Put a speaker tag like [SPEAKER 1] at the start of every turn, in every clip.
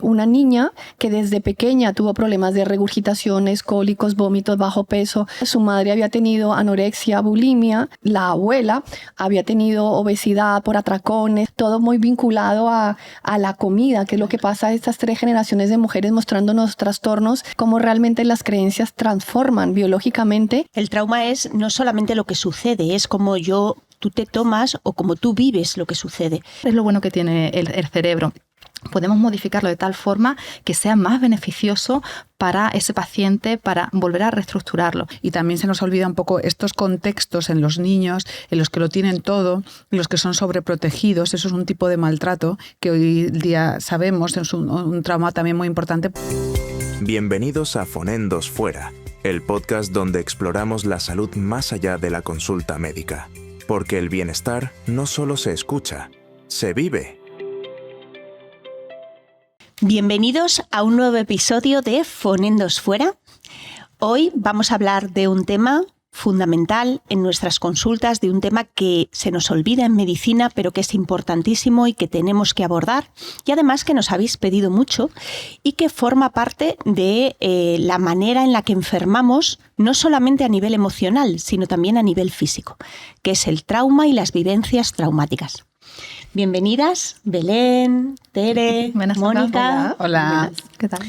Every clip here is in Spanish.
[SPEAKER 1] una niña que desde pequeña tuvo problemas de regurgitaciones, cólicos, vómitos, bajo peso. Su madre había tenido anorexia, bulimia, la abuela había tenido obesidad por atracones, todo muy vinculado a la comida, que es lo que pasa a estas 3 generaciones de mujeres mostrándonos trastornos, cómo realmente las creencias transforman biológicamente.
[SPEAKER 2] El trauma es no solamente lo que sucede, es como tú te tomas o como tú vives lo que sucede.
[SPEAKER 3] Es lo bueno que tiene el cerebro. Podemos modificarlo de tal forma que sea más beneficioso para ese paciente, para volver a reestructurarlo.
[SPEAKER 4] Y también se nos olvida un poco estos contextos en los niños, en los que lo tienen todo, en los que son sobreprotegidos. Eso es un tipo de maltrato que hoy día sabemos, es un trauma también muy importante.
[SPEAKER 5] Bienvenidos a Fonendos Fuera, el podcast donde exploramos la salud más allá de la consulta médica. Porque el bienestar no solo se escucha, se vive.
[SPEAKER 2] Bienvenidos a un nuevo episodio de Fonendos Fuera. Hoy vamos a hablar de un tema fundamental en nuestras consultas, de un tema que se nos olvida en medicina, pero que es importantísimo y que tenemos que abordar, y además que nos habéis pedido mucho y que forma parte de la manera en la que enfermamos, no solamente a nivel emocional, sino también a nivel físico, que es el trauma y las vivencias traumáticas. Bienvenidas, Belén, Tere,
[SPEAKER 3] Buenas,
[SPEAKER 2] Mónica.
[SPEAKER 4] Hola.
[SPEAKER 3] ¿Qué tal?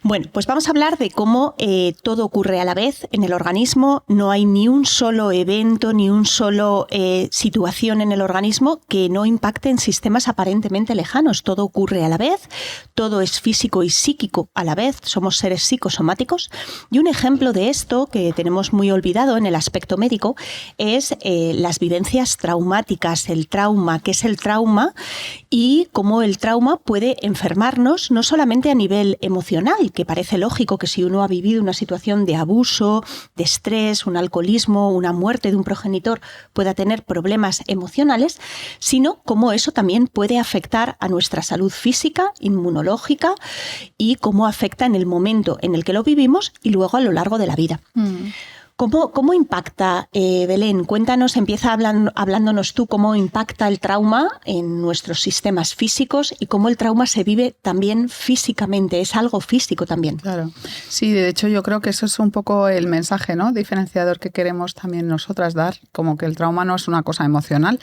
[SPEAKER 2] Bueno, pues vamos a hablar de cómo todo ocurre a la vez en el organismo. No hay ni un solo evento, ni un solo situación en el organismo que no impacte en sistemas aparentemente lejanos. Todo ocurre a la vez, todo es físico y psíquico a la vez. Somos seres psicosomáticos. Y un ejemplo de esto que tenemos muy olvidado en el aspecto médico es las vivencias traumáticas, el trauma, qué es el trauma y cómo el trauma puede enfermarnos no solamente a nivel emocional, que parece lógico que si uno ha vivido una situación de abuso, de estrés, un alcoholismo, una muerte de un progenitor, pueda tener problemas emocionales, sino cómo eso también puede afectar a nuestra salud física, inmunológica y cómo afecta en el momento en el que lo vivimos y luego a lo largo de la vida. ¿Cómo impacta, Belén? Cuéntanos, empieza hablándonos tú cómo impacta el trauma en nuestros sistemas físicos y cómo el trauma se vive también físicamente, es algo físico también.
[SPEAKER 4] Claro, sí, de hecho yo creo que eso es un poco el mensaje, ¿no?, diferenciador que queremos también nosotras dar, como que el trauma no es una cosa emocional,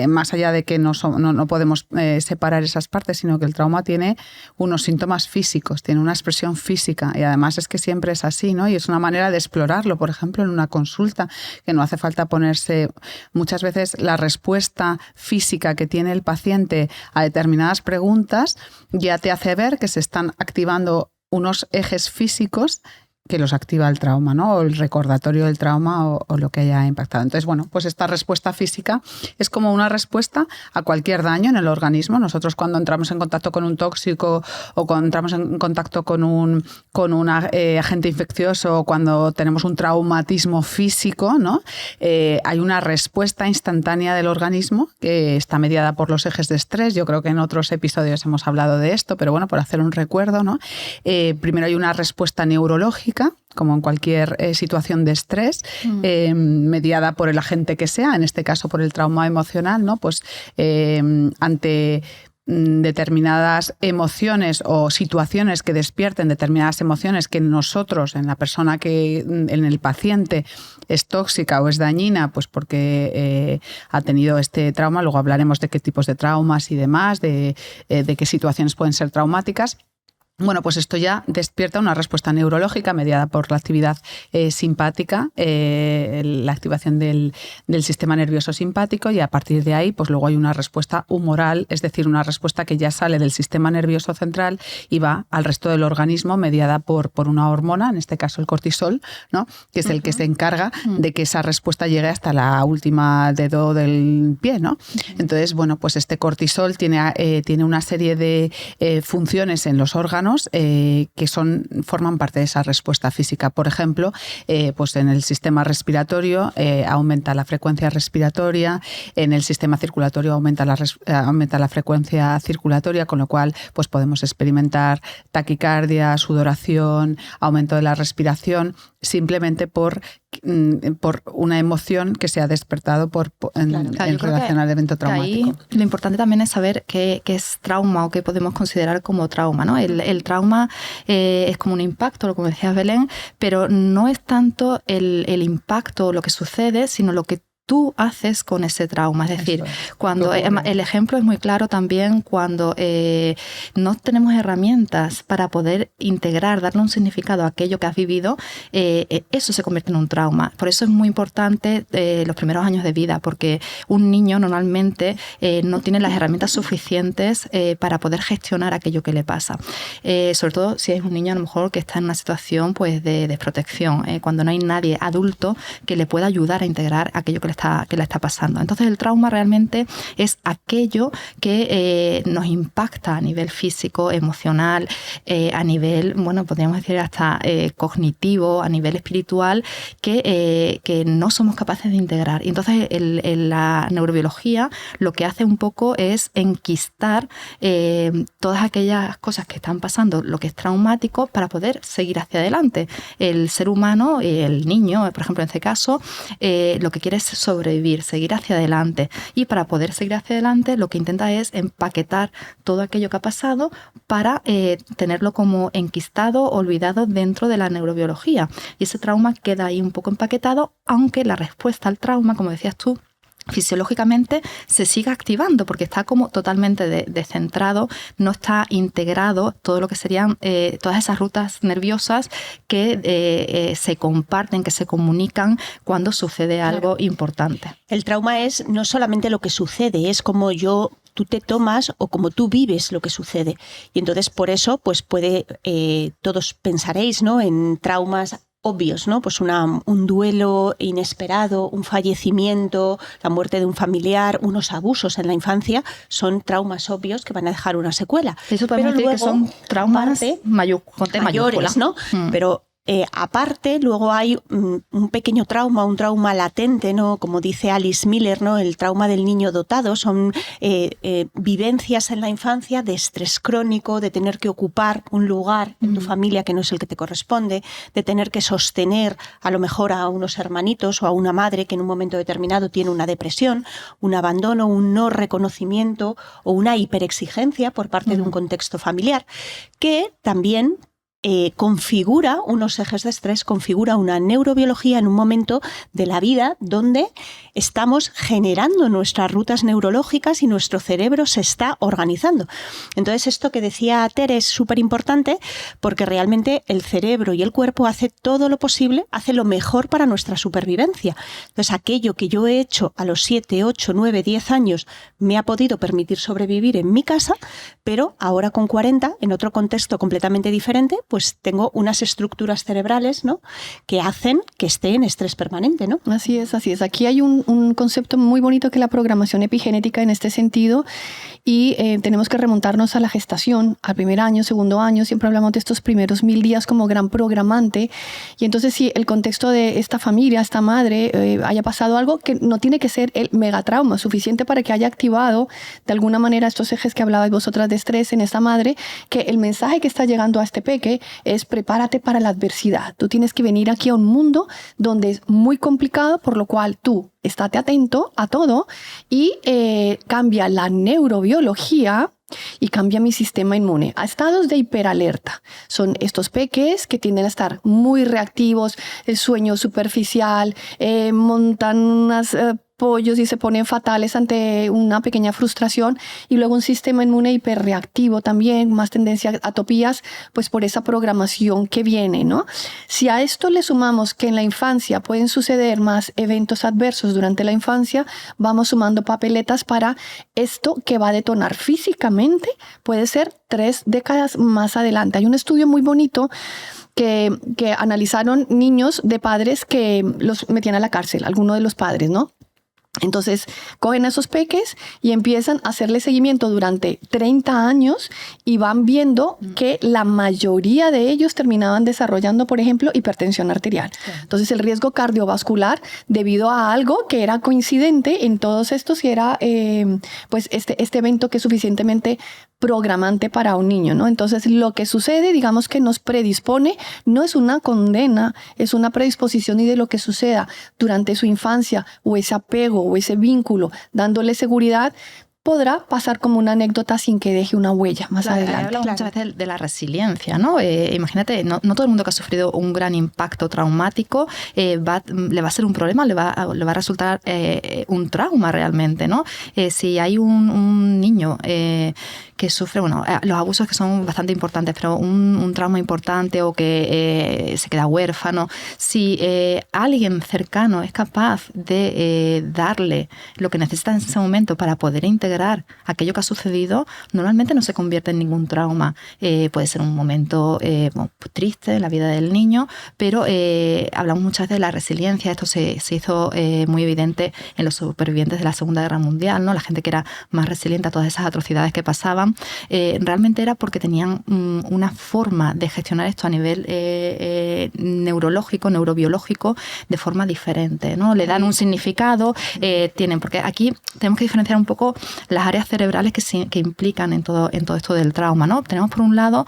[SPEAKER 4] más allá de que no podemos separar esas partes, sino que el trauma tiene unos síntomas físicos, tiene una expresión física y además es que siempre es así, ¿no?, y es una manera de explorarlo, por ejemplo, en una consulta, que no hace falta ponerse muchas veces la respuesta física que tiene el paciente a determinadas preguntas ya te hace ver que se están activando unos ejes físicos que los activa el trauma, ¿no?, o el recordatorio del trauma o lo que haya impactado. Entonces, bueno, pues esta respuesta física es como una respuesta a cualquier daño en el organismo. Nosotros cuando entramos en contacto con un tóxico o cuando entramos en contacto con un agente infeccioso o cuando tenemos un traumatismo físico, ¿no?, hay una respuesta instantánea del organismo que está mediada por los ejes de estrés. Yo creo que en otros episodios hemos hablado de esto, pero bueno, por hacer un recuerdo, ¿no?, primero hay una respuesta neurológica, como en cualquier situación de estrés, mediada por el agente que sea, en este caso por el trauma emocional, ¿no?, pues ante determinadas emociones o situaciones que despierten determinadas emociones que nosotros, en la persona que, en el paciente, es tóxica o es dañina, pues porque ha tenido este trauma. Luego hablaremos de qué tipos de traumas y demás, de qué situaciones pueden ser traumáticas. Bueno, pues esto ya despierta una respuesta neurológica mediada por la actividad simpática, la activación del sistema nervioso simpático, y a partir de ahí pues luego hay una respuesta humoral, es decir, una respuesta que ya sale del sistema nervioso central y va al resto del organismo mediada por una hormona, en este caso el cortisol, ¿no?, que es el que se encarga de que esa respuesta llegue hasta la última dedo del pie, ¿no? Entonces, bueno, pues este cortisol tiene una serie de funciones en los órganos que forman parte de esa respuesta física. Por ejemplo, pues en el sistema respiratorio aumenta la frecuencia respiratoria, en el sistema circulatorio aumenta la frecuencia circulatoria, con lo cual pues podemos experimentar taquicardia, sudoración, aumento de la respiración, simplemente por por una emoción que se ha despertado en relación al evento traumático.
[SPEAKER 3] Ahí lo importante también es saber qué es trauma o qué podemos considerar como trauma, ¿no? El trauma es como un impacto, como decías Belén, pero no es tanto el impacto o lo que sucede, sino lo que tú haces con ese trauma. Es decir, cuando el ejemplo es muy claro también cuando no tenemos herramientas para poder integrar, darle un significado a aquello que has vivido, eso se convierte en un trauma. Por eso es muy importante los primeros años de vida, porque un niño normalmente no tiene las herramientas suficientes para poder gestionar aquello que le pasa. Sobre todo si es un niño a lo mejor que está en una situación pues de desprotección, cuando no hay nadie adulto que le pueda ayudar a integrar aquello que le está pasando. Entonces el trauma realmente es aquello que nos impacta a nivel físico, emocional, a nivel, bueno, podríamos decir hasta cognitivo, a nivel espiritual, que no somos capaces de integrar. Y entonces la neurobiología lo que hace un poco es enquistar todas aquellas cosas que están pasando, lo que es traumático, para poder seguir hacia adelante. El ser humano, el niño, por ejemplo, en este caso, lo que quiere es sobrevivir, seguir hacia adelante. Y para poder seguir hacia adelante, lo que intenta es empaquetar todo aquello que ha pasado para tenerlo como enquistado, olvidado dentro de la neurobiología. Y ese trauma queda ahí un poco empaquetado, aunque la respuesta al trauma, como decías tú, fisiológicamente se sigue activando porque está como totalmente descentrado, no está integrado todo lo que serían todas esas rutas nerviosas que se comparten, que se comunican cuando sucede algo importante.
[SPEAKER 2] El trauma es no solamente lo que sucede, es como tú te tomas o como tú vives lo que sucede. Y entonces por eso pues todos pensaréis, ¿no?, en traumas obvios, ¿no? Pues un duelo inesperado, un fallecimiento, la muerte de un familiar, unos abusos en la infancia, son traumas obvios que van a dejar una secuela.
[SPEAKER 3] Eso podemos decir que son traumas mayores,
[SPEAKER 2] ¿no? Pero aparte, luego hay un pequeño trauma, un trauma latente, ¿no? Como dice Alice Miller, ¿no?, el trauma del niño dotado. Son vivencias en la infancia de estrés crónico, de tener que ocupar un lugar en tu familia que no es el que te corresponde, de tener que sostener a lo mejor a unos hermanitos o a una madre que en un momento determinado tiene una depresión, un abandono, un no reconocimiento o una hiperexigencia por parte de un contexto familiar, que también configura unos ejes de estrés, configura una neurobiología en un momento de la vida donde estamos generando nuestras rutas neurológicas y nuestro cerebro se está organizando. Entonces, esto que decía Tere es súper importante porque realmente el cerebro y el cuerpo hace todo lo posible, hace lo mejor para nuestra supervivencia. Entonces, aquello que yo he hecho a los 7, 8, 9, 10 años me ha podido permitir sobrevivir en mi casa, pero ahora con 40, en otro contexto completamente diferente, pues tengo unas estructuras cerebrales, ¿no?, que hacen que esté en estrés permanente, ¿no?
[SPEAKER 1] Así es, así es. Aquí hay un concepto muy bonito que es la programación epigenética en este sentido y tenemos que remontarnos a la gestación, al primer año, segundo año. Siempre hablamos de estos primeros 1000 días como gran programante y entonces si el contexto de esta familia, esta madre, haya pasado algo que no tiene que ser el megatrauma suficiente para que haya activado de alguna manera estos ejes que hablabais vosotras de estrés en esta madre, que el mensaje que está llegando a este peque es prepárate para la adversidad. Tú tienes que venir aquí a un mundo donde es muy complicado, por lo cual tú estate atento a todo y cambia la neurobiología y cambia mi sistema inmune a estados de hiperalerta. Son estos peques que tienden a estar muy reactivos, el sueño superficial, montan unas pollos y se ponen fatales ante una pequeña frustración y luego un sistema inmune hiperreactivo también, más tendencia a atopías, pues por esa programación que viene, ¿no? Si a esto le sumamos que en la infancia pueden suceder más eventos adversos durante la infancia, vamos sumando papeletas para esto que va a detonar físicamente, puede ser 3 décadas más adelante. Hay un estudio muy bonito que analizaron niños de padres que los metían a la cárcel, alguno de los padres, ¿no? Entonces, cogen a esos peques y empiezan a hacerle seguimiento durante 30 años y van viendo que la mayoría de ellos terminaban desarrollando, por ejemplo, hipertensión arterial. Entonces, el riesgo cardiovascular, debido a algo que era coincidente en todos estos, y era pues este evento que es suficientemente programante para un niño, ¿no? Entonces, lo que sucede, digamos que nos predispone, no es una condena, es una predisposición, y de lo que suceda durante su infancia, o ese apego, o ese vínculo, dándole seguridad, podrá pasar como una anécdota sin que deje una huella más adelante.
[SPEAKER 3] Hablamos muchas veces de la resiliencia, ¿no? Imagínate, no todo el mundo que ha sufrido un gran impacto traumático le va a ser un problema, le va a resultar un trauma realmente, ¿no? Si hay un niño que sufre, los abusos que son bastante importantes, pero un trauma importante, o que se queda huérfano, si alguien cercano es capaz de darle lo que necesita en ese momento para poder integrar aquello que ha sucedido, normalmente no se convierte en ningún trauma. Puede ser un momento triste en la vida del niño, pero hablamos muchas veces de la resiliencia. Esto se hizo muy evidente en los supervivientes de la Segunda Guerra Mundial, ¿no? La gente que era más resiliente a todas esas atrocidades que pasaban, realmente era porque tenían una forma de gestionar esto a nivel neurológico, neurobiológico, de forma diferente, ¿no? Le dan un significado, porque aquí tenemos que diferenciar un poco las áreas cerebrales que implican en todo esto del trauma, ¿no? Tenemos por un lado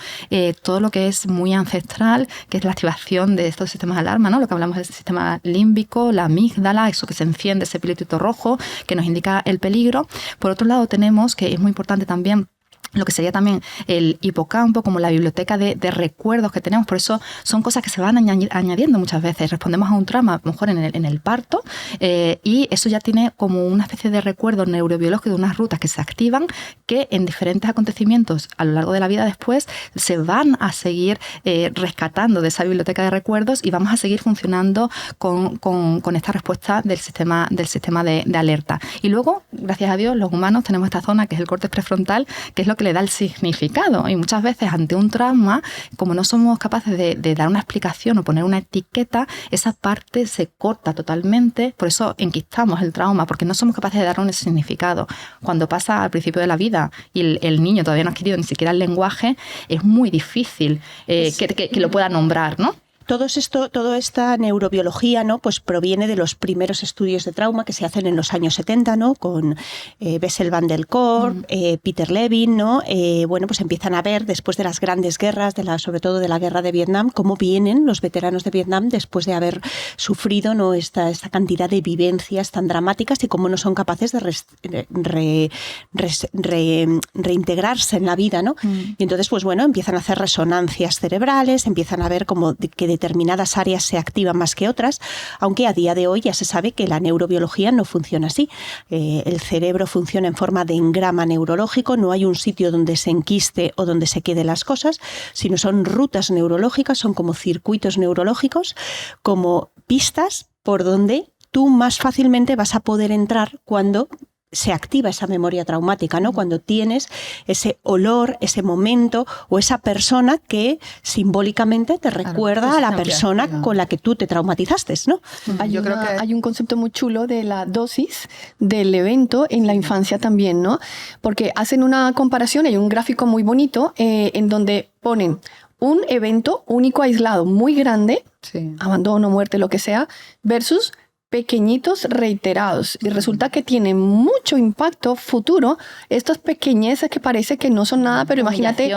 [SPEAKER 3] todo lo que es muy ancestral, que es la activación de estos sistemas de alarma, ¿no? Lo que hablamos del sistema límbico, la amígdala, eso que se enciende, ese pilotito rojo que nos indica el peligro. Por otro lado tenemos, que es muy importante también, lo que sería también el hipocampo, como la biblioteca de recuerdos que tenemos. Por eso son cosas que se van añadiendo muchas veces. Respondemos a un trauma, a lo mejor en el parto, y eso ya tiene como una especie de recuerdo neurobiológico de unas rutas que se activan, que en diferentes acontecimientos a lo largo de la vida después se van a seguir rescatando de esa biblioteca de recuerdos, y vamos a seguir funcionando con esta respuesta del sistema de alerta. Y luego, gracias a Dios, los humanos tenemos esta zona que es el córtex prefrontal, que es lo que le da el significado, y muchas veces ante un trauma, como no somos capaces de dar una explicación o poner una etiqueta, esa parte se corta totalmente. Por eso enquistamos el trauma, porque no somos capaces de darle un significado. Cuando pasa al principio de la vida y el niño todavía no ha adquirido ni siquiera el lenguaje, es muy difícil que lo pueda nombrar, ¿no?
[SPEAKER 2] Toda esta neurobiología, ¿no? Pues proviene de los primeros estudios de trauma que se hacen en los años 70, ¿no? Con Bessel van der Kolk, Peter Levine, ¿no? Pues empiezan a ver, después de las grandes guerras, sobre todo de la guerra de Vietnam, cómo vienen los veteranos de Vietnam después de haber sufrido, ¿no? esta cantidad de vivencias tan dramáticas, y cómo no son capaces de reintegrarse en la vida, ¿no? Y entonces, empiezan a hacer resonancias cerebrales, empiezan a ver cómo que determinadas áreas se activan más que otras, aunque a día de hoy ya se sabe que la neurobiología no funciona así. El cerebro funciona en forma de engrama neurológico, no hay un sitio donde se enquiste o donde se queden las cosas, sino son rutas neurológicas, son como circuitos neurológicos, como pistas por donde tú más fácilmente vas a poder entrar cuando se activa esa memoria traumática, ¿no? Cuando tienes ese olor, ese momento o esa persona que simbólicamente te recuerda a la persona con la que tú te traumatizaste, ¿no?
[SPEAKER 1] Hay un concepto muy chulo de la dosis del evento en la infancia también, ¿no? Porque hacen una comparación, hay un gráfico muy bonito en donde ponen un evento único, aislado, muy grande, abandono, muerte, lo que sea, versus pequeñitos reiterados, y resulta que tienen mucho impacto futuro estas pequeñeces que parece que no son nada, pero imagínate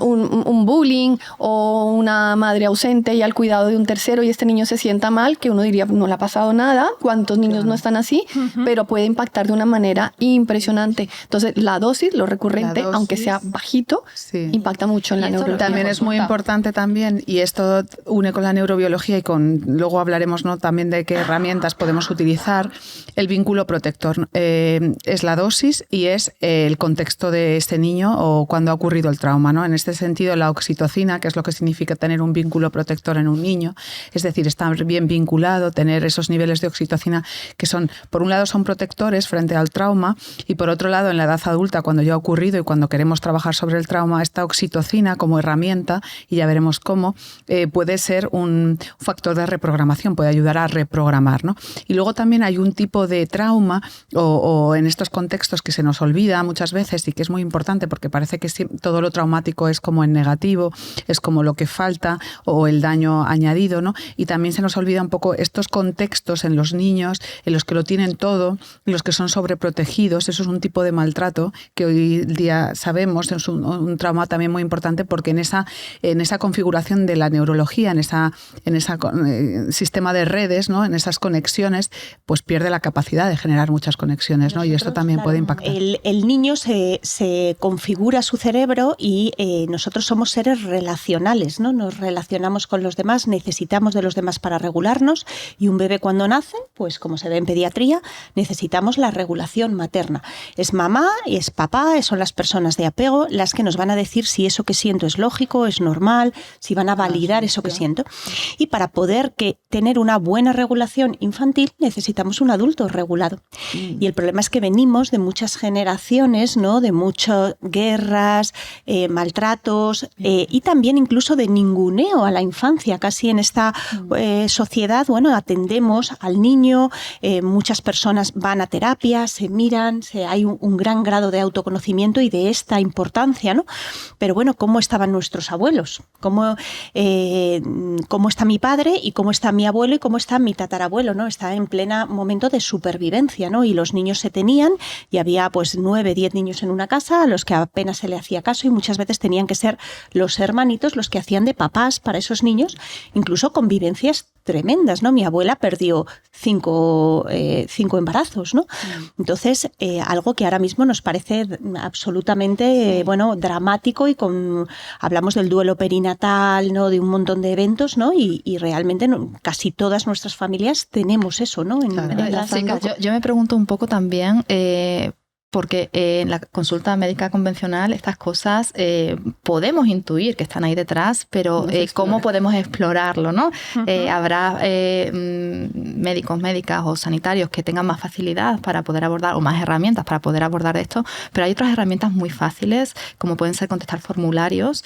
[SPEAKER 1] un bullying o una madre ausente y al cuidado de un tercero, y este niño se sienta mal, que uno diría no le ha pasado nada, cuántos niños no están así, pero puede impactar de una manera impresionante. Entonces la dosis, lo recurrente, aunque sea bajito, impacta mucho en la neurobiología.
[SPEAKER 4] También es muy importante también, y esto une con la neurobiología, y luego hablaremos, ¿no?, también de qué herramientas podemos utilizar, el vínculo protector. Es la dosis y es el contexto de este niño o cuando ha ocurrido el trauma, ¿no? En este sentido, la oxitocina, que es lo que significa tener un vínculo protector en un niño, es decir, estar bien vinculado, tener esos niveles de oxitocina que son, por un lado, son protectores frente al trauma, y por otro lado, en la edad adulta, cuando ya ha ocurrido y cuando queremos trabajar sobre el trauma, esta oxitocina como herramienta, y ya veremos cómo, puede ser un factor de reprogramación, puede ayudar a reprogramar. retomar, ¿no? Y luego también hay un tipo de trauma o en estos contextos que se nos olvida muchas veces y que es muy importante porque parece que todo lo traumático es como en negativo, es como lo que falta o el daño añadido, ¿no? Y también se nos olvida un poco estos contextos en los niños, en los que lo tienen todo, en los que son sobreprotegidos. Eso es un tipo de maltrato que hoy día sabemos, es un trauma también muy importante porque en esa configuración de la neurología, en ese sistema de redes, ¿no? En esas conexiones, pues pierde la capacidad de generar muchas conexiones, ¿no? Y esto también puede impactar.
[SPEAKER 2] El niño se configura su cerebro y nosotros somos seres relacionales, ¿no? Nos relacionamos con los demás, necesitamos de los demás para regularnos, y un bebé cuando nace, pues como se ve en pediatría, necesitamos la regulación materna. Es mamá y es papá, son las personas de apego las que nos van a decir si eso que siento es lógico, es normal, si van a validar eso que siento. Y para poder tener una buena regulación infantil necesitamos un adulto regulado. Y el problema es que venimos de muchas generaciones, ¿no? De muchas guerras, maltratos y también incluso de ninguneo a la infancia. Casi en esta sociedad, bueno, atendemos al niño, muchas personas van a terapia, se miran, hay un gran grado de autoconocimiento y de esta importancia, ¿no? Pero bueno, ¿cómo estaban nuestros abuelos? ¿Cómo está mi padre y cómo está mi abuelo y cómo está mi tatarabuelo, ¿no? Está en pleno momento de supervivencia, ¿no? Y los niños se tenían y había pues 9, 10 niños en una casa a los que apenas se le hacía caso y muchas veces tenían que ser los hermanitos los que hacían de papás para esos niños, incluso con vivencias tremendas, ¿no? Mi abuela perdió 5 embarazos, ¿no? Entonces, algo que ahora mismo nos parece absolutamente, dramático y hablamos del duelo perinatal, ¿no? De un montón de eventos, ¿no? Y realmente casi todas nuestras familias tenemos eso, ¿no?
[SPEAKER 3] Yo me pregunto un poco también, porque en la consulta médica convencional estas cosas podemos intuir que están ahí detrás, pero ¿cómo podemos explorarlo, ¿no? Habrá médicos, médicas o sanitarios que tengan más facilidad para poder abordar, o más herramientas para poder abordar esto, pero hay otras herramientas muy fáciles, como pueden ser contestar formularios,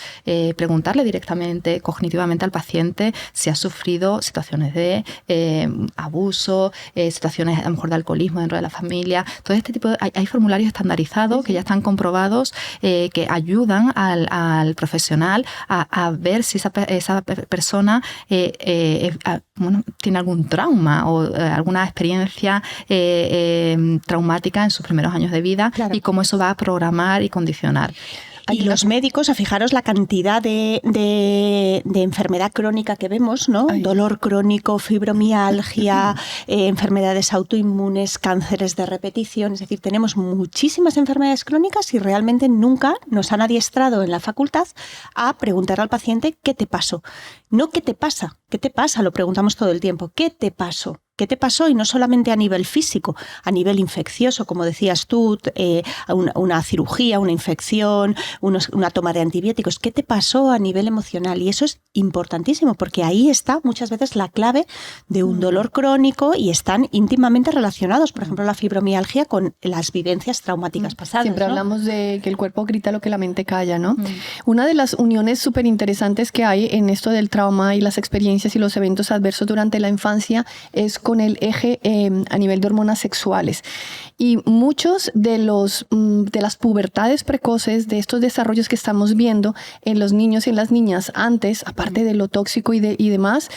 [SPEAKER 3] preguntarle directamente, cognitivamente al paciente si ha sufrido situaciones de abuso, situaciones a lo mejor de alcoholismo dentro de la familia. Todo este tipo hay formularios estandarizados que ya están comprobados, que ayudan al profesional a ver si esa persona tiene algún trauma o alguna experiencia traumática en sus primeros años de vida, claro, y cómo eso va a programar y condicionar.
[SPEAKER 2] Y los médicos, fijaros la cantidad de enfermedad crónica que vemos, ¿no? Dolor crónico, fibromialgia, enfermedades autoinmunes, cánceres de repetición. Es decir, tenemos muchísimas enfermedades crónicas y realmente nunca nos han adiestrado en la facultad a preguntar al paciente ¿qué te pasó? No ¿qué te pasa? ¿Qué te pasa? Lo preguntamos todo el tiempo. ¿Qué te pasó? ¿Qué te pasó? Y no solamente a nivel físico, a nivel infeccioso, como decías tú, una cirugía, una infección, una toma de antibióticos. ¿Qué te pasó a nivel emocional? Y eso es importantísimo porque ahí está muchas veces la clave de un dolor crónico y están íntimamente relacionados, por ejemplo, la fibromialgia con las vivencias traumáticas pasadas.
[SPEAKER 1] Siempre hablamos de que el cuerpo grita lo que la mente calla, ¿no? Una de las uniones súper interesantes que hay en esto del trauma y las experiencias y los eventos adversos durante la infancia es con el eje a nivel de hormonas sexuales. Y muchos de las pubertades precoces, de estos desarrollos que estamos viendo en los niños y en las niñas antes, aparte de lo tóxico y demás,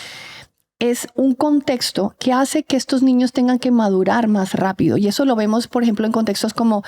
[SPEAKER 1] es un contexto que hace que estos niños tengan que madurar más rápido. Y eso lo vemos, por ejemplo, en contextos como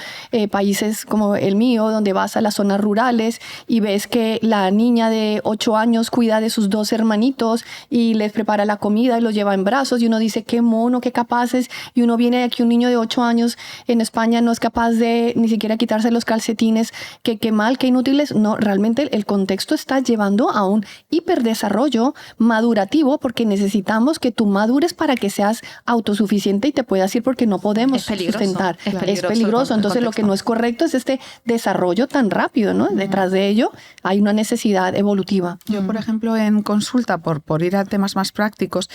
[SPEAKER 1] países como el mío, donde vas a las zonas rurales y ves que la niña de 8 años cuida de sus 2 hermanitos y les prepara la comida y los lleva en brazos. Y uno dice, qué mono, qué capaces. Y uno viene de aquí, un niño de 8 años en España no es capaz de ni siquiera quitarse los calcetines. Qué mal, qué inútiles. No, realmente el contexto está llevando a un hiperdesarrollo madurativo porque necesitamos que tú madures para que seas autosuficiente y te puedas ir porque no podemos sustentar. Es peligroso. Entonces lo que no es correcto es este desarrollo tan rápido, ¿no? Detrás de ello hay una necesidad evolutiva.
[SPEAKER 4] Yo, por ejemplo, en consulta, por ir a temas más prácticos,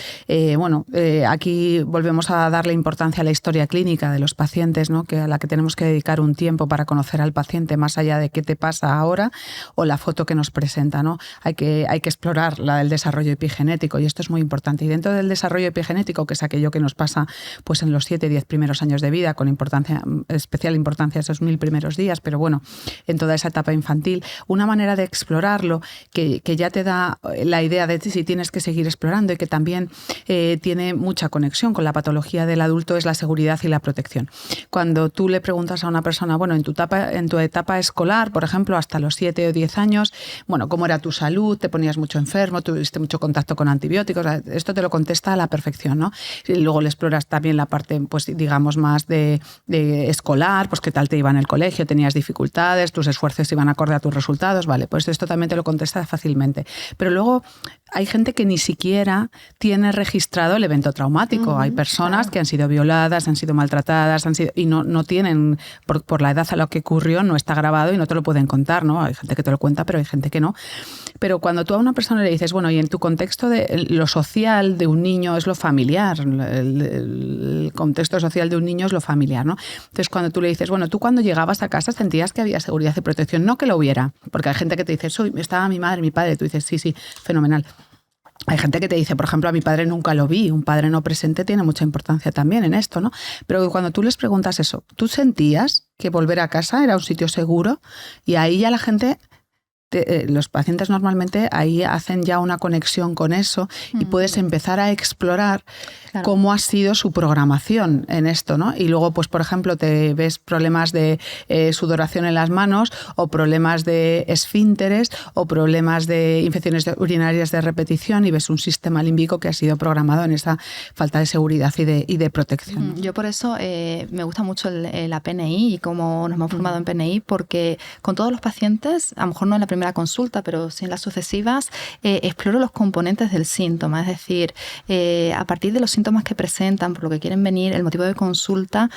[SPEAKER 4] aquí volvemos a darle importancia a la historia clínica de los pacientes, ¿no? A la que tenemos que dedicar un tiempo para conocer al paciente más allá de qué te pasa ahora o la foto que nos presenta, ¿no? Hay que explorar la del desarrollo epigenético y esto es muy importante. importante. Y dentro del desarrollo epigenético, que es aquello que nos pasa pues en los 7-10 primeros años de vida, con especial importancia esos 1000 primeros días, pero bueno, en toda esa etapa infantil, una manera de explorarlo que ya te da la idea de si tienes que seguir explorando y que también tiene mucha conexión con la patología del adulto es la seguridad y la protección. Cuando tú le preguntas a una persona, bueno, en tu etapa escolar, por ejemplo, hasta los 7 o 10 años, bueno, ¿cómo era tu salud? ¿Te ponías mucho enfermo? ¿Tuviste mucho contacto con antibióticos? Esto te lo contesta a la perfección, ¿no? Y luego le exploras también la parte, pues digamos, más de escolar, pues qué tal te iba en el colegio, tenías dificultades, tus esfuerzos iban acorde a tus resultados, vale, pues esto también te lo contesta fácilmente. Pero luego hay gente que ni siquiera tiene registrado el evento traumático. Hay personas que han sido violadas, han sido maltratadas, y no tienen, por la edad a la que ocurrió, no está grabado y no te lo pueden contar, ¿no? Hay gente que te lo cuenta, pero hay gente que no. Pero cuando tú a una persona le dices, bueno, y en tu contexto de lo social de un niño es lo familiar, el contexto social de un niño es lo familiar, ¿no? Entonces, cuando tú le dices, bueno, tú cuando llegabas a casa sentías que había seguridad y protección, no que lo hubiera, porque hay gente que te dice, estaba mi madre, mi padre, tú dices, sí, fenomenal. Hay gente que te dice, por ejemplo, a mi padre nunca lo vi, un padre no presente tiene mucha importancia también en esto, ¿no? Pero cuando tú les preguntas eso, ¿tú sentías que volver a casa era un sitio seguro? Y ahí ya la gente... los pacientes normalmente ahí hacen ya una conexión con eso y puedes empezar a explorar cómo ha sido su programación en esto, ¿no? Y luego, pues por ejemplo, te ves problemas de sudoración en las manos o problemas de esfínteres o problemas de infecciones urinarias de repetición y ves un sistema límbico que ha sido programado en esa falta de seguridad y de protección, ¿no?
[SPEAKER 3] Yo por eso me gusta mucho la PNI y cómo nos hemos formado en PNI, porque con todos los pacientes, a lo mejor no en la primera consulta, pero sí en las sucesivas, exploro los componentes del síntoma, es decir, a partir de los síntomas que presentan, por lo que quieren venir, el motivo de consulta,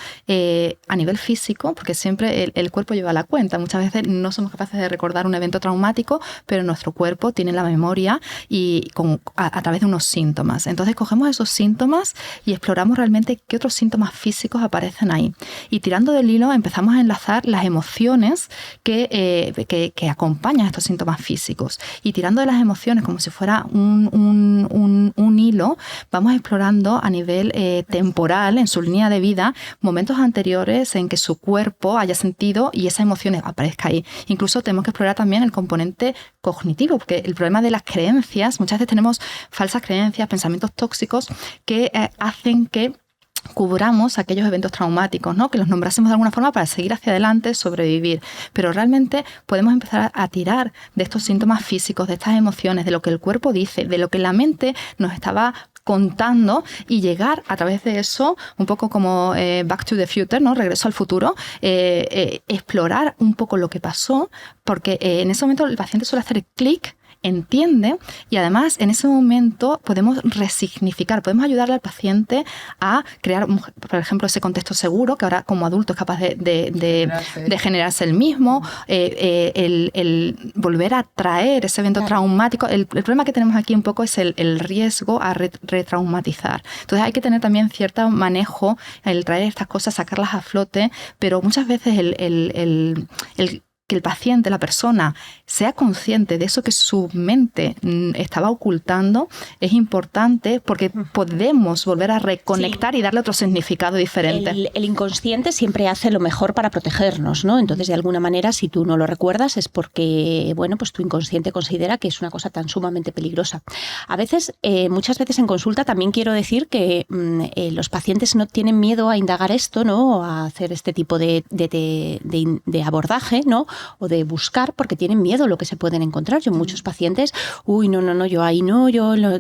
[SPEAKER 3] a nivel físico, porque siempre el cuerpo lleva la cuenta. Muchas veces no somos capaces de recordar un evento traumático, pero nuestro cuerpo tiene la memoria y a través de unos síntomas. Entonces cogemos esos síntomas y exploramos realmente qué otros síntomas físicos aparecen ahí. Y tirando del hilo empezamos a enlazar las emociones que acompañan estos síntomas físicos. Y tirando de las emociones como si fuera un hilo, vamos explorando a nivel temporal, en su línea de vida, momentos anteriores en que su cuerpo haya sentido y esas emociones aparezcan ahí. Incluso tenemos que explorar también el componente cognitivo, porque el problema de las creencias, muchas veces tenemos falsas creencias, pensamientos tóxicos que hacen que cubramos aquellos eventos traumáticos, ¿no? Que los nombrásemos de alguna forma para seguir hacia adelante, sobrevivir. Pero realmente podemos empezar a tirar de estos síntomas físicos, de estas emociones, de lo que el cuerpo dice, de lo que la mente nos estaba contando y llegar a través de eso, un poco como Back to the Future, ¿no? Regreso al futuro, explorar un poco lo que pasó, porque en ese momento el paciente suele hacer clic, entiende y además en ese momento podemos resignificar, podemos ayudarle al paciente a crear, por ejemplo, ese contexto seguro que ahora como adulto es capaz de generarse el mismo, el volver a traer ese evento traumático. El problema que tenemos aquí un poco es el riesgo a retraumatizar. Entonces hay que tener también cierto manejo, el traer estas cosas, sacarlas a flote, pero muchas veces que el paciente, la persona, sea consciente de eso que su mente estaba ocultando es importante porque podemos volver a reconectar y darle otro significado diferente.
[SPEAKER 2] El inconsciente siempre hace lo mejor para protegernos, ¿no? Entonces, de alguna manera, si tú no lo recuerdas es porque, bueno, pues tu inconsciente considera que es una cosa tan sumamente peligrosa. A veces, muchas veces en consulta también quiero decir que los pacientes no tienen miedo a indagar esto, ¿no? A hacer este tipo de abordaje, ¿no? O de buscar porque tienen miedo a lo que se pueden encontrar. Yo muchos pacientes, no, yo ahí no,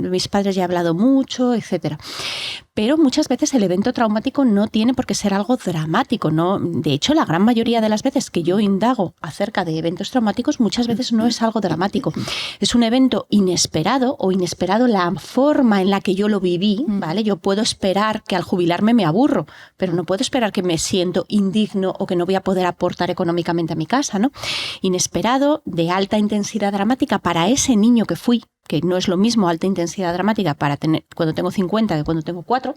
[SPEAKER 2] mis padres ya he hablado mucho, etcétera. Pero muchas veces el evento traumático no tiene por qué ser algo dramático, ¿no? De hecho, la gran mayoría de las veces que yo indago acerca de eventos traumáticos, muchas veces no es algo dramático. Es un evento inesperado o inesperado la forma en la que yo lo viví, ¿vale? Yo puedo esperar que al jubilarme me aburro, pero no puedo esperar que me siento indigno o que no voy a poder aportar económicamente a mi casa, ¿no? Inesperado, de alta intensidad dramática para ese niño que fui, que no es lo mismo alta intensidad dramática para tener cuando tengo 50 que cuando tengo 4,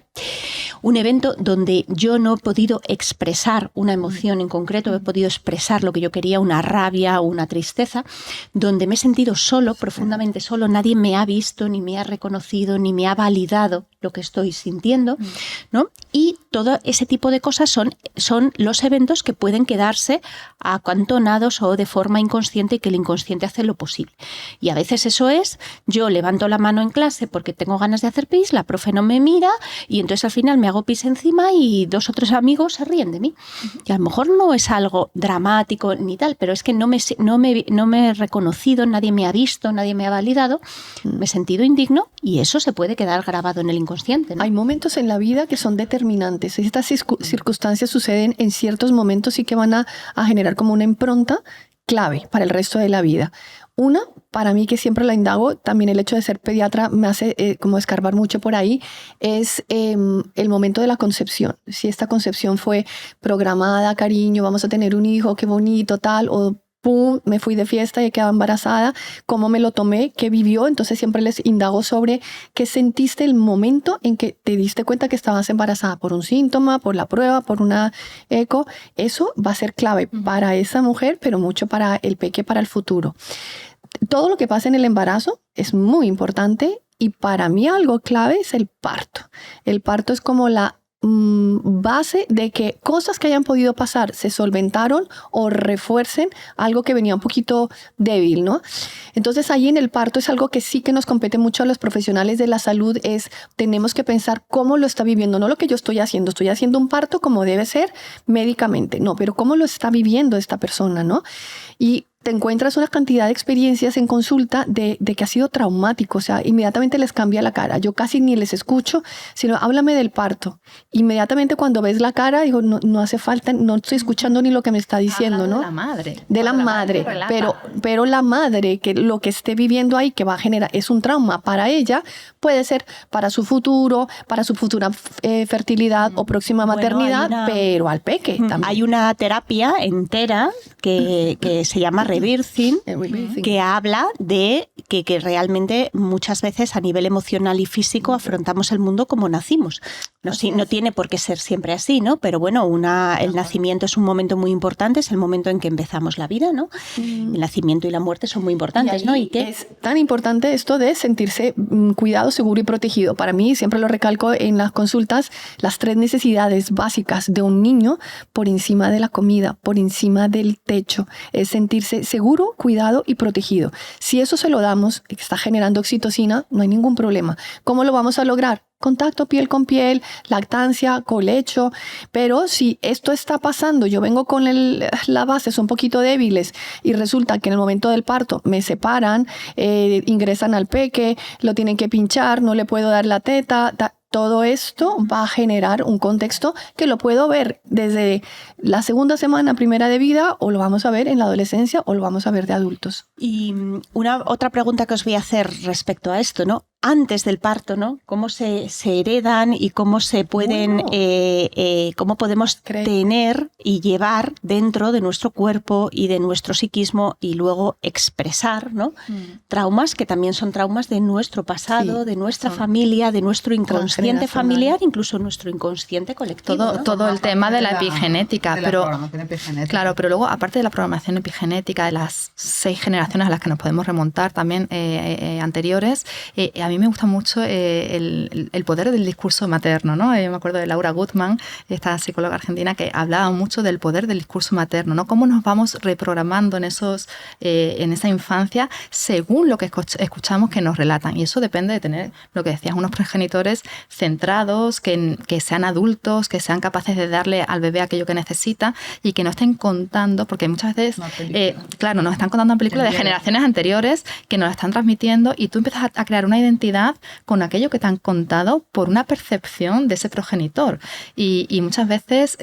[SPEAKER 2] un evento donde yo no he podido expresar una emoción en concreto, he podido expresar lo que yo quería, una rabia o una tristeza, donde me he sentido solo, profundamente solo, nadie me ha visto, ni me ha reconocido, ni me ha validado lo que estoy sintiendo, ¿no? Y todo ese tipo de cosas son los eventos que pueden quedarse acantonados o de forma inconsciente y que el inconsciente hace lo posible. Y a veces eso es, yo levanto la mano en clase porque tengo ganas de hacer pis, la profe no me mira y entonces al final me hago pis encima y 2 o 3 amigos se ríen de mí. Y a lo mejor no es algo dramático ni tal, pero es que no me he reconocido, nadie me ha visto, nadie me ha validado, me he sentido indigno y eso se puede quedar grabado en el inconsciente, ¿no?
[SPEAKER 1] Hay momentos en la vida que son determinantes. Estas circunstancias suceden en ciertos momentos y que van a generar como una impronta clave para el resto de la vida. Una, para mí que siempre la indago, también el hecho de ser pediatra me hace como escarbar mucho por ahí, es el momento de la concepción. Si esta concepción fue programada, cariño, vamos a tener un hijo, qué bonito, tal, o pum, me fui de fiesta y quedé embarazada, cómo me lo tomé, qué vivió. Entonces siempre les indago sobre qué sentiste el momento en que te diste cuenta que estabas embarazada, por un síntoma, por la prueba, por una eco. Eso va a ser clave para esa mujer, pero mucho para el peque, para el futuro. Todo lo que pasa en el embarazo es muy importante y para mí algo clave es el parto. El parto es como la base de que cosas que hayan podido pasar se solventaron o refuercen algo que venía un poquito débil, ¿no? Entonces ahí en el parto es algo que sí que nos compete mucho a los profesionales de la salud, tenemos que pensar cómo lo está viviendo, no lo que yo estoy haciendo un parto como debe ser médicamente, no, pero cómo lo está viviendo esta persona, ¿no? Y te encuentras una cantidad de experiencias en consulta de que ha sido traumático, o sea, inmediatamente les cambia la cara. Yo casi ni les escucho, sino háblame del parto. Inmediatamente cuando ves la cara, digo, no hace falta, no estoy escuchando ni lo que me está diciendo, ¿no?
[SPEAKER 3] De la madre.
[SPEAKER 1] De la madre, pero la madre, que lo que esté viviendo ahí, que va a generar, es un trauma para ella, puede ser para su futuro, para su futura fertilidad o próxima maternidad, pero al peque también.
[SPEAKER 2] Hay una terapia entera que se llama Rebirthing, que habla de que realmente muchas veces a nivel emocional y físico afrontamos el mundo como nacimos. No tiene por qué ser siempre así, ¿no? Pero bueno, el nacimiento es un momento muy importante, es el momento en que empezamos la vida, ¿no? El nacimiento y la muerte son muy importantes, ¿no? ¿Y qué?
[SPEAKER 1] Es tan importante esto de sentirse cuidado, seguro y protegido. Para mí, siempre lo recalco en las consultas, las 3 necesidades básicas de un niño por encima de la comida, por encima del techo, es sentirse seguro, cuidado y protegido. Si eso se lo damos, que está generando oxitocina, no hay ningún problema. ¿Cómo lo vamos a lograr? Contacto piel con piel, lactancia, colecho, pero si esto está pasando, yo vengo con las bases un poquito débiles y resulta que en el momento del parto me separan, ingresan al peque, lo tienen que pinchar, no le puedo dar la teta, todo esto va a generar un contexto que lo puedo ver desde la segunda semana, primera de vida, o lo vamos a ver en la adolescencia, o lo vamos a ver de adultos.
[SPEAKER 2] Y otra pregunta que os voy a hacer respecto a esto, ¿no? Antes del parto, ¿no? ¿Cómo se heredan y cómo se pueden, cómo podemos tener y llevar dentro de nuestro cuerpo y de nuestro psiquismo y luego expresar, ¿no? Traumas que también son traumas de nuestro pasado, de nuestra familia, de nuestro inconsciente familiar, incluso nuestro inconsciente colectivo.
[SPEAKER 3] Todo el tema de la epigenética,
[SPEAKER 4] la programación epigenética.
[SPEAKER 3] Claro, pero luego, aparte de la programación epigenética, de las 6 generaciones a las que nos podemos remontar también anteriores, a mí me gusta mucho el poder del discurso materno, ¿no? Me acuerdo de Laura Gutman, esta psicóloga argentina, que hablaba mucho del poder del discurso materno, ¿no? Cómo nos vamos reprogramando en esa infancia según lo que escuchamos que nos relatan. Y eso depende de tener, lo que decías, unos progenitores centrados, que sean adultos, que sean capaces de darle al bebé aquello que necesita y que no estén contando, porque muchas veces, nos están contando en películas de generaciones anteriores que nos la están transmitiendo y tú empiezas a crear una identidad con aquello que te han contado por una percepción de ese progenitor. Y muchas veces,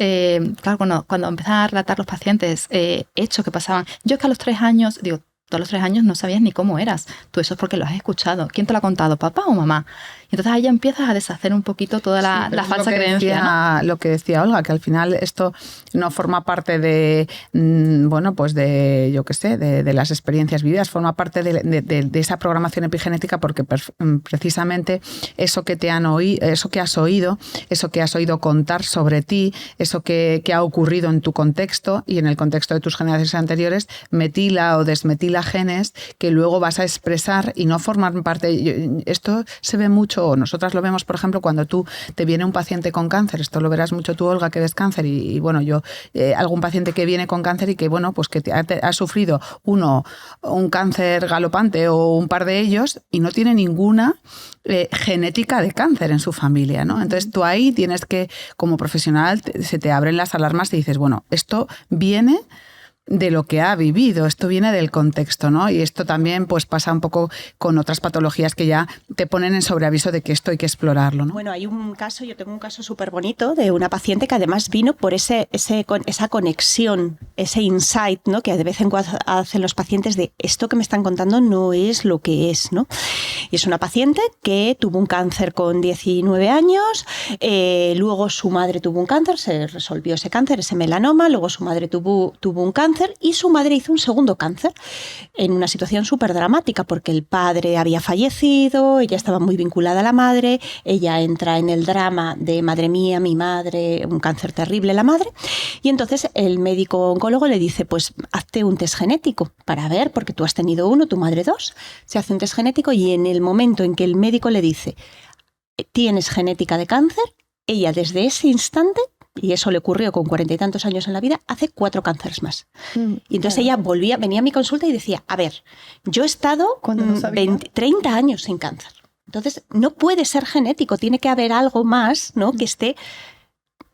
[SPEAKER 3] cuando empiezan a relatar los pacientes hechos que pasaban, yo es que a los 3 años, digo, tú a los 3 años no sabías ni cómo eras. Tú eso es porque lo has escuchado. ¿Quién te lo ha contado? ¿Papá o mamá? Entonces ahí ya empiezas a deshacer un poquito toda la falsa creencia, ¿no?
[SPEAKER 4] Lo que decía Olga, que al final esto no forma parte de, bueno, pues de, yo qué sé, de las experiencias vividas, forma parte de esa programación epigenética, porque precisamente eso que te han oído, eso que has oído contar sobre ti, eso que ha ocurrido en tu contexto y en el contexto de tus generaciones anteriores, metila o desmetila genes que luego vas a expresar y no forman parte. Esto se ve mucho, o nosotras lo vemos, por ejemplo, cuando te viene un paciente con cáncer. Esto lo verás mucho tú, Olga, que ves cáncer, y bueno, yo, algún paciente que viene con cáncer y que, bueno, pues que ha sufrido un cáncer galopante o un par de ellos y no tiene ninguna genética de cáncer en su familia, ¿no? Entonces tú ahí tienes que, como profesional, se te abren las alarmas y dices, bueno, esto viene de lo que ha vivido, esto viene del contexto, ¿no? Y esto también pues pasa un poco con otras patologías que ya te ponen en sobreaviso de que esto hay que explorarlo, ¿no?
[SPEAKER 2] Bueno, yo tengo un caso súper bonito de una paciente que además vino por esa conexión, ese insight, ¿no? Que de vez en cuando hacen los pacientes de esto que me están contando no es lo que es, ¿no? Y es una paciente que tuvo un cáncer con 19 años, luego su madre tuvo un cáncer, se resolvió ese cáncer, ese melanoma, luego su madre tuvo un cáncer y su madre hizo un segundo cáncer en una situación súper dramática porque el padre había fallecido, ella estaba muy vinculada a la madre, ella entra en el drama de madre mía, mi madre, un cáncer terrible la madre, y entonces el médico oncólogo le dice, pues hazte un test genético para ver, porque tú has tenido uno, tu madre dos. Se hace un test genético y en el momento en que el médico le dice, tienes genética de cáncer, ella desde ese instante, y eso le ocurrió con 40 y tantos años en la vida, hace 4 cánceres más. Y entonces ella venía a mi consulta y decía, a ver, yo he estado 30 años sin cáncer. Entonces no puede ser genético, tiene que haber algo más, ¿no?, que esté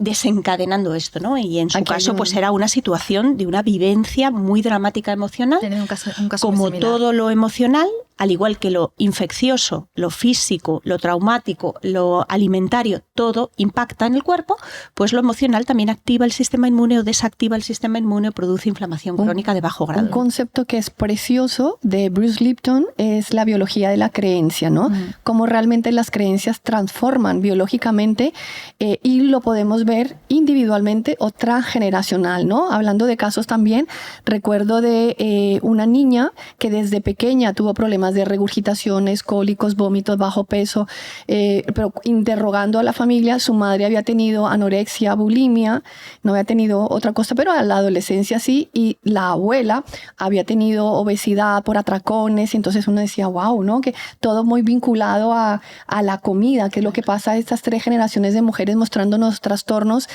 [SPEAKER 2] desencadenando esto, ¿no? Y en su caso pues era una situación de una vivencia muy dramática emocional.
[SPEAKER 3] Un caso
[SPEAKER 2] como todo lo emocional, al igual que lo infeccioso, lo físico, lo traumático, lo alimentario, todo impacta en el cuerpo, pues lo emocional también activa el sistema inmune o desactiva el sistema inmune o produce inflamación crónica de bajo grado.
[SPEAKER 1] Un concepto que es precioso de Bruce Lipton es la biología de la creencia, ¿no? Cómo realmente las creencias transforman biológicamente y lo podemos ver individualmente o transgeneracional, ¿no? Hablando de casos también, recuerdo de una niña que desde pequeña tuvo problemas de regurgitaciones, cólicos, vómitos, bajo peso, pero interrogando a la familia, su madre había tenido anorexia, bulimia, no había tenido otra cosa, pero a la adolescencia sí, y la abuela había tenido obesidad por atracones, y entonces uno decía, wow, ¿no? Que todo muy vinculado a la comida, que es lo que pasa a estas 3 generaciones de mujeres mostrándonos trastornos.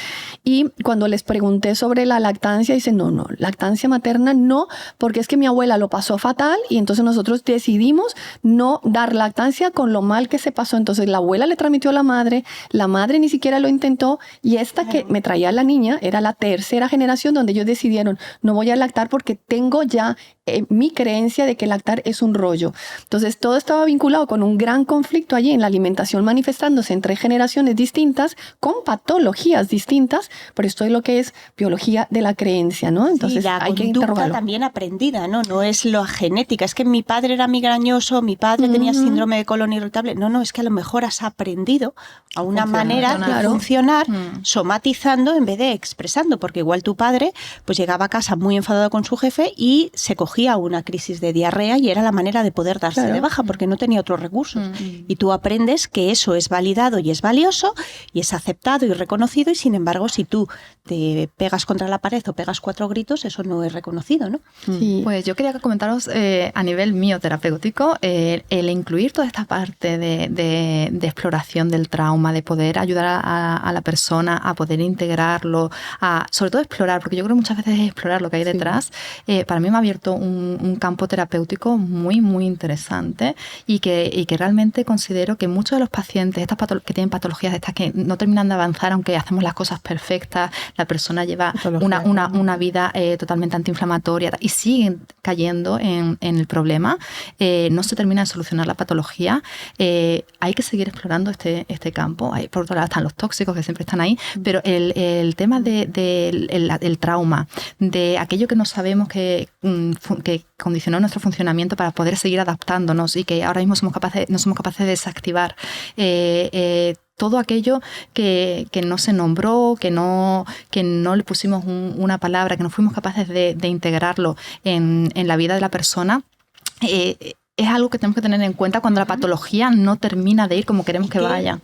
[SPEAKER 1] Y cuando les pregunté sobre la lactancia, dicen, no, lactancia materna no, porque es que mi abuela lo pasó fatal y entonces nosotros decidimos no dar lactancia con lo mal que se pasó. Entonces la abuela le transmitió a la madre ni siquiera lo intentó, y esta que me traía la niña era la 3ª generación donde ellos decidieron, no voy a lactar porque tengo ya mi creencia de que lactar es un rollo. Entonces todo estaba vinculado con un gran conflicto allí en la alimentación, manifestándose en 3 generaciones distintas con patologías distintas, pero esto es lo que es biología de la creencia, ¿no? Entonces
[SPEAKER 2] sí,
[SPEAKER 1] hay que interrogarlo.
[SPEAKER 2] También aprendida, ¿no? No es la genética, es que mi padre era migrañoso, mi padre tenía síndrome de colon irritable. No, es que a lo mejor has aprendido a una manera de funcionar somatizando en vez de expresando, porque igual tu padre pues llegaba a casa muy enfadado con su jefe y se cogía una crisis de diarrea y era la manera de poder darse de baja porque no tenía otros recursos. Y tú aprendes que eso es validado y es valioso y es aceptado y reconocido, y sin embargo si tú te pegas contra la pared o pegas 4 gritos, eso no es reconocido, ¿no?
[SPEAKER 1] Sí.
[SPEAKER 3] Pues yo quería comentaros a nivel mioterapéutico el incluir toda esta parte de exploración del trauma, de poder ayudar a la persona a poder integrarlo, sobre todo explorar, porque yo creo que muchas veces es explorar lo que hay detrás. Para mí me ha abierto un campo terapéutico muy, muy interesante y que realmente considero que muchos de los pacientes que tienen patologías de estas que no terminan de avanzar, aunque hacemos las cosas perfectas, la persona lleva una vida totalmente antiinflamatoria y siguen cayendo en el problema, no se termina de solucionar la patología. Hay que seguir explorando este campo. Por otro lado están los tóxicos que siempre están ahí, pero el tema del trauma, de aquello que no sabemos que que condicionó nuestro funcionamiento para poder seguir adaptándonos y que ahora mismo no somos capaces de desactivar. Todo aquello que no se nombró, que no le pusimos una palabra, que no fuimos capaces de integrarlo en la vida de la persona, es algo que tenemos que tener en cuenta cuando la patología no termina de ir como queremos que vaya.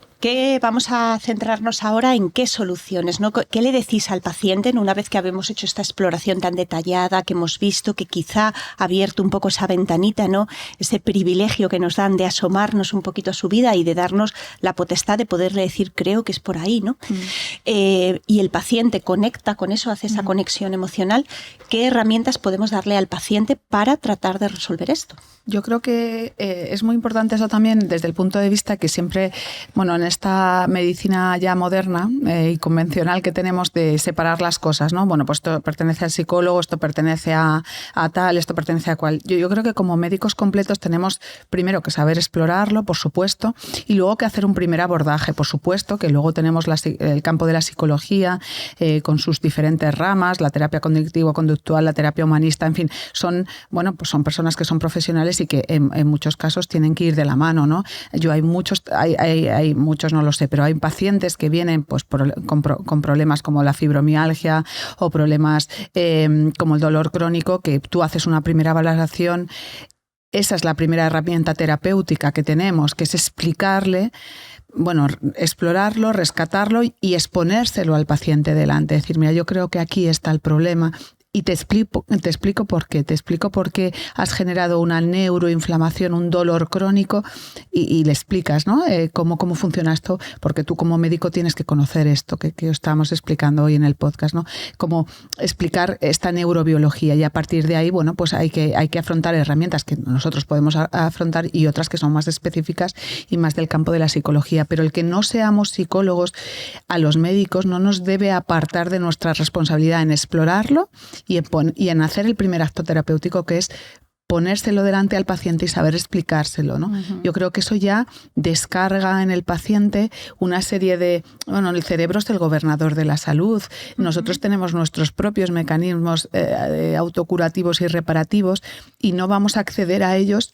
[SPEAKER 2] Vamos a centrarnos ahora en qué soluciones, ¿no? ¿Qué le decís al paciente una vez que habemos hecho esta exploración tan detallada, que hemos visto que quizá ha abierto un poco esa ventanita, ¿no? Ese privilegio que nos dan de asomarnos un poquito a su vida y de darnos la potestad de poderle decir, creo que es por ahí, ¿no? Y el paciente conecta con eso, hace esa conexión emocional. ¿Qué herramientas podemos darle al paciente para tratar de resolver esto?
[SPEAKER 4] Yo creo que es muy importante eso también desde el punto de vista que siempre, en esta medicina ya moderna y convencional que tenemos de separar las cosas, ¿no? Bueno, pues esto pertenece al psicólogo, esto pertenece a tal, esto pertenece a cual. Yo creo que como médicos completos tenemos primero que saber explorarlo, por supuesto, y luego que hacer un primer abordaje, por supuesto, que luego tenemos el campo de la psicología con sus diferentes ramas, la terapia cognitivo-conductual, la terapia humanista, en fin, son personas que son profesionales y que en muchos casos tienen que ir de la mano, ¿no? Hay muchos, no lo sé, pero hay pacientes que vienen pues, con problemas como la fibromialgia o problemas como el dolor crónico, que tú haces una primera valoración. Esa es la primera herramienta terapéutica que tenemos, que es explicarle, explorarlo, rescatarlo y exponérselo al paciente delante. Decir, mira, yo creo que aquí está el problema. Y te explico por qué. Te explico por qué has generado una neuroinflamación, un dolor crónico y le explicas, ¿no? Cómo funciona esto, porque tú como médico tienes que conocer esto que estamos explicando hoy en el podcast, ¿no? Cómo explicar esta neurobiología y a partir de ahí, pues hay que afrontar herramientas que nosotros podemos afrontar y otras que son más específicas y más del campo de la psicología. Pero el que no seamos psicólogos, a los médicos no nos debe apartar de nuestra responsabilidad en explorarlo y en hacer el primer acto terapéutico, que es ponérselo delante al paciente y saber explicárselo, ¿no? Uh-huh. Yo creo que eso ya descarga en el paciente una serie de... el cerebro es el gobernador de la salud. Uh-huh. Nosotros tenemos nuestros propios mecanismos autocurativos y reparativos y no vamos a acceder a ellos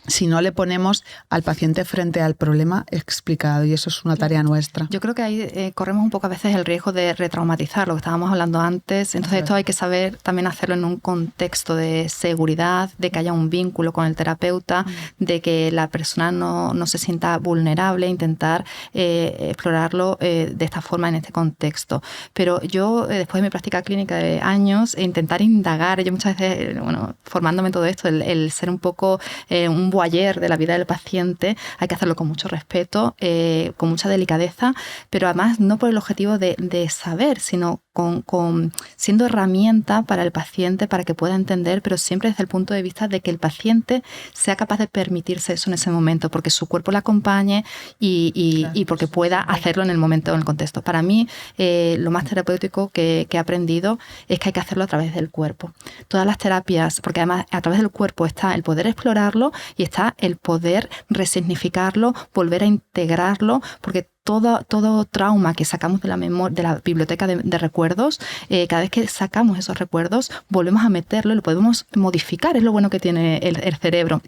[SPEAKER 4] si no le ponemos al paciente frente al problema explicado, y eso es una tarea nuestra.
[SPEAKER 3] Yo creo que ahí corremos un poco a veces el riesgo de retraumatizar, lo que estábamos hablando antes. Entonces esto hay que saber también hacerlo en un contexto de seguridad, de que haya un vínculo con el terapeuta, de que la persona no se sienta vulnerable, intentar explorarlo de esta forma en este contexto. Pero yo, después de mi práctica clínica de años, intentar indagar, yo muchas veces, formándome en todo esto, el ser un poco un voyeur de la vida del paciente, hay que hacerlo con mucho respeto, con mucha delicadeza, pero además no por el objetivo de saber, sino siendo herramienta para el paciente, para que pueda entender, pero siempre desde el punto de vista de que el paciente sea capaz de permitirse eso en ese momento, porque su cuerpo le acompañe y porque pueda hacerlo en el momento, en el contexto. Para mí, lo más terapéutico que he aprendido es que hay que hacerlo a través del cuerpo. Todas las terapias, porque además a través del cuerpo está el poder explorarlo y está el poder resignificarlo, volver a integrarlo, porque todo trauma que sacamos de la memoria, de la biblioteca de recuerdos, cada vez que sacamos esos recuerdos, volvemos a meterlo y lo podemos modificar. Es lo bueno que tiene el cerebro.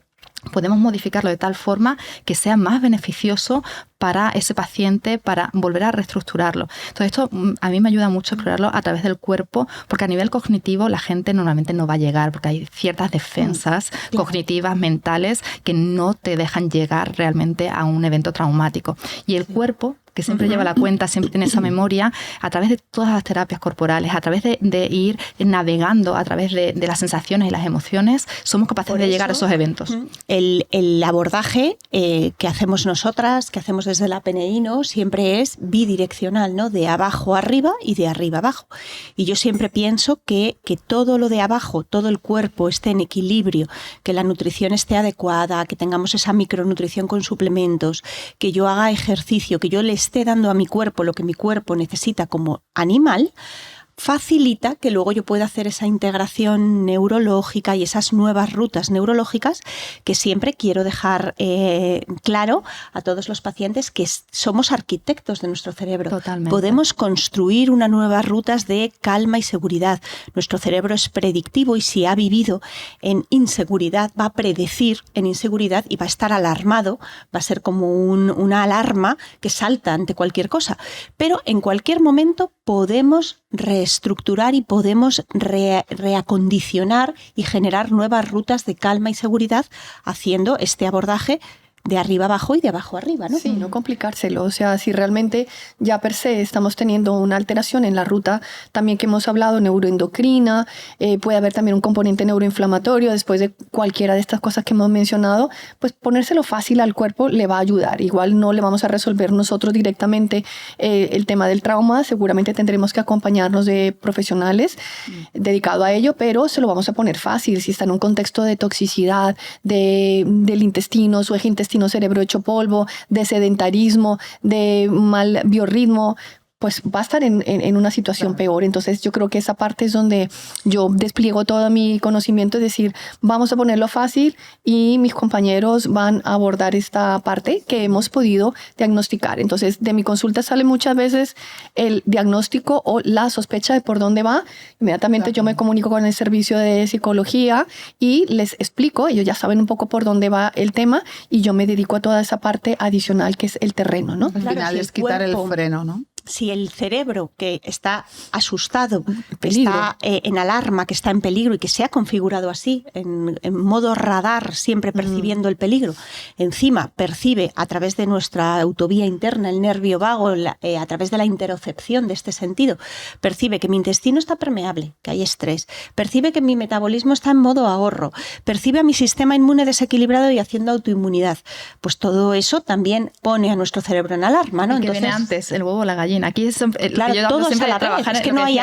[SPEAKER 3] Podemos modificarlo de tal forma que sea más beneficioso para ese paciente, para volver a reestructurarlo. Entonces esto a mí me ayuda mucho a explorarlo a través del cuerpo, porque a nivel cognitivo la gente normalmente no va a llegar, porque hay ciertas defensas cognitivas, mentales, que no te dejan llegar realmente a un evento traumático. Y el cuerpo, que siempre lleva la cuenta, siempre tiene esa memoria, a través de todas las terapias corporales, a través de ir navegando, a través de las sensaciones y las emociones, somos capaces de llegar a esos eventos.
[SPEAKER 2] El abordaje que hacemos nosotras, que hacemos desde la PNI, ¿no? Siempre es bidireccional, ¿no? De abajo a arriba y de arriba a abajo. Y yo siempre pienso que todo lo de abajo, todo el cuerpo esté en equilibrio, que la nutrición esté adecuada, que tengamos esa micronutrición con suplementos, que yo haga ejercicio, que yo le esté dando a mi cuerpo lo que mi cuerpo necesita como animal, facilita que luego yo pueda hacer esa integración neurológica y esas nuevas rutas neurológicas que siempre quiero dejar claro a todos los pacientes que somos arquitectos de nuestro cerebro.
[SPEAKER 3] Totalmente.
[SPEAKER 2] Podemos construir unas nuevas rutas de calma y seguridad. Nuestro cerebro es predictivo y si ha vivido en inseguridad va a predecir en inseguridad y va a estar alarmado, va a ser como una alarma que salta ante cualquier cosa. Pero en cualquier momento podemos reestructurar y podemos reacondicionar y generar nuevas rutas de calma y seguridad haciendo este abordaje de arriba abajo y de abajo arriba, ¿no?
[SPEAKER 1] Sí, no complicárselo. O sea, si realmente ya per se estamos teniendo una alteración en la ruta, también que hemos hablado, neuroendocrina, puede haber también un componente neuroinflamatorio, después de cualquiera de estas cosas que hemos mencionado, pues ponérselo fácil al cuerpo le va a ayudar. Igual no le vamos a resolver nosotros directamente el tema del trauma, seguramente tendremos que acompañarnos de profesionales dedicados a ello, pero se lo vamos a poner fácil. Si está en un contexto de toxicidad, del intestino, su eje intestino cerebro hecho polvo, de sedentarismo, de mal biorritmo, pues va a estar en una situación peor. Entonces yo creo que esa parte es donde yo despliego todo mi conocimiento, es decir, vamos a ponerlo fácil y mis compañeros van a abordar esta parte que hemos podido diagnosticar. Entonces de mi consulta sale muchas veces el diagnóstico o la sospecha de por dónde va. Inmediatamente yo me comunico con el servicio de psicología y les explico, ellos ya saben un poco por dónde va el tema y yo me dedico a toda esa parte adicional que es el terreno, ¿no?
[SPEAKER 4] Al final es quitar el freno, ¿no?
[SPEAKER 2] Si el cerebro que está asustado, que está en alarma, que está en peligro y que se ha configurado así, en modo radar, siempre percibiendo el peligro, encima percibe a través de nuestra autovía interna, el nervio vago, a través de la interocepción de este sentido, percibe que mi intestino está permeable, que hay estrés, percibe que mi metabolismo está en modo ahorro, percibe a mi sistema inmune desequilibrado y haciendo autoinmunidad. Pues todo eso también pone a nuestro cerebro en alarma, ¿no?
[SPEAKER 3] ¿Y qué viene antes, el huevo o la gallina? Aquí es
[SPEAKER 2] claro,
[SPEAKER 3] yo
[SPEAKER 2] todo
[SPEAKER 3] siempre
[SPEAKER 2] es a la
[SPEAKER 3] trabajar
[SPEAKER 2] vez. Es que no hay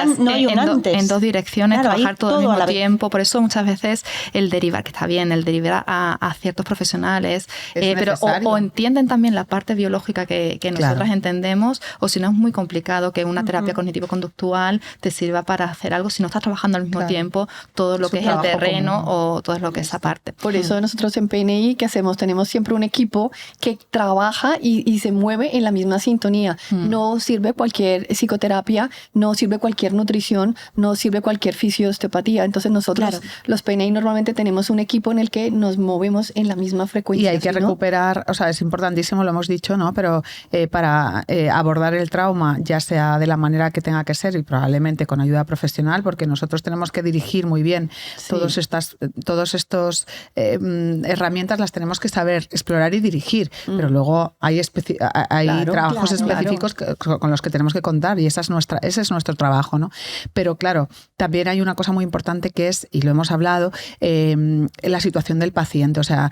[SPEAKER 2] un antes.
[SPEAKER 3] En dos direcciones,
[SPEAKER 2] claro,
[SPEAKER 3] trabajar todo al mismo tiempo.
[SPEAKER 2] vez.
[SPEAKER 3] Por eso muchas veces el derivar, que está bien, el derivar a ciertos profesionales, pero o entienden también la parte biológica que nosotras entendemos, o si no es muy complicado que una terapia cognitivo-conductual te sirva para hacer algo si no estás trabajando al mismo tiempo todo lo que es el terreno o todo lo que es esa parte.
[SPEAKER 1] Por eso nosotros en PNI, ¿qué hacemos? Tenemos siempre un equipo que trabaja y se mueve en la misma sintonía. No sirve cualquier psicoterapia, no sirve cualquier nutrición, no sirve cualquier fisioesteopatía. Entonces nosotros, los PNI, normalmente tenemos un equipo en el que nos movemos en la misma frecuencia.
[SPEAKER 4] Y hay que recuperar, o sea, es importantísimo, lo hemos dicho, ¿no? Pero para abordar el trauma, ya sea de la manera que tenga que ser y probablemente con ayuda profesional, porque nosotros tenemos que dirigir muy bien todos estos herramientas, las tenemos que saber explorar y dirigir, pero luego hay trabajos específicos con los que tenemos que contar y ese es nuestro trabajo, ¿no? Pero claro, también hay una cosa muy importante que es, y lo hemos hablado, la situación del paciente, o sea,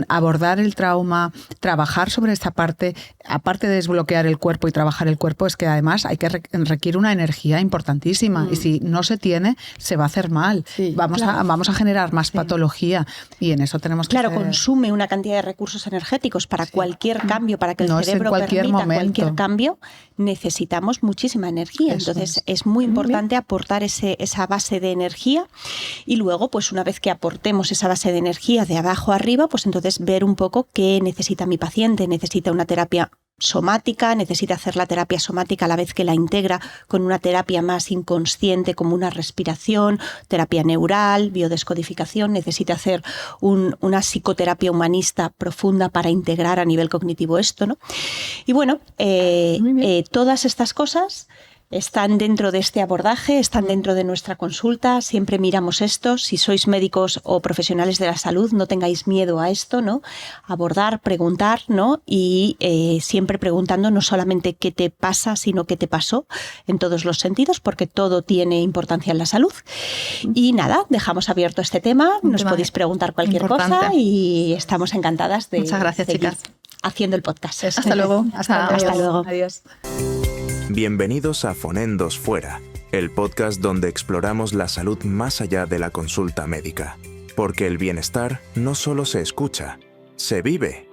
[SPEAKER 4] abordar el trauma, trabajar sobre esta parte, aparte de desbloquear el cuerpo y trabajar el cuerpo, es que además requiere una energía importantísima y si no se tiene, se va a hacer mal. Vamos a generar más patología y en eso tenemos que
[SPEAKER 2] consume una cantidad de recursos energéticos para cualquier cambio, para que el cerebro permita cualquier cambio, necesitamos muchísima energía. Entonces es muy importante aportar esa base de energía y luego, pues una vez que aportemos esa base de energía de abajo a arriba, pues entonces ver un poco qué necesita mi paciente. Necesita una terapia somática, necesita hacer la terapia somática a la vez que la integra con una terapia más inconsciente como una respiración, terapia neural, biodescodificación, necesita hacer una psicoterapia humanista profunda para integrar a nivel cognitivo esto, ¿no? Y bueno, todas estas cosas están dentro de este abordaje, están dentro de nuestra consulta, siempre miramos esto. Si sois médicos o profesionales de la salud, no tengáis miedo a esto, ¿no? Abordar, preguntar, ¿no? Y siempre preguntando no solamente qué te pasa, sino qué te pasó en todos los sentidos, porque todo tiene importancia en la salud. Y nada, dejamos abierto este tema, nos podéis preguntar cualquier cosa y estamos encantadas de
[SPEAKER 3] Muchas gracias,
[SPEAKER 2] seguir
[SPEAKER 3] chicas.
[SPEAKER 2] haciendo el podcast.
[SPEAKER 1] Hasta luego.
[SPEAKER 2] Hasta luego.
[SPEAKER 4] Adiós.
[SPEAKER 5] Bienvenidos a Fonendos Fuera, el podcast donde exploramos la salud más allá de la consulta médica. Porque el bienestar no solo se escucha, se vive.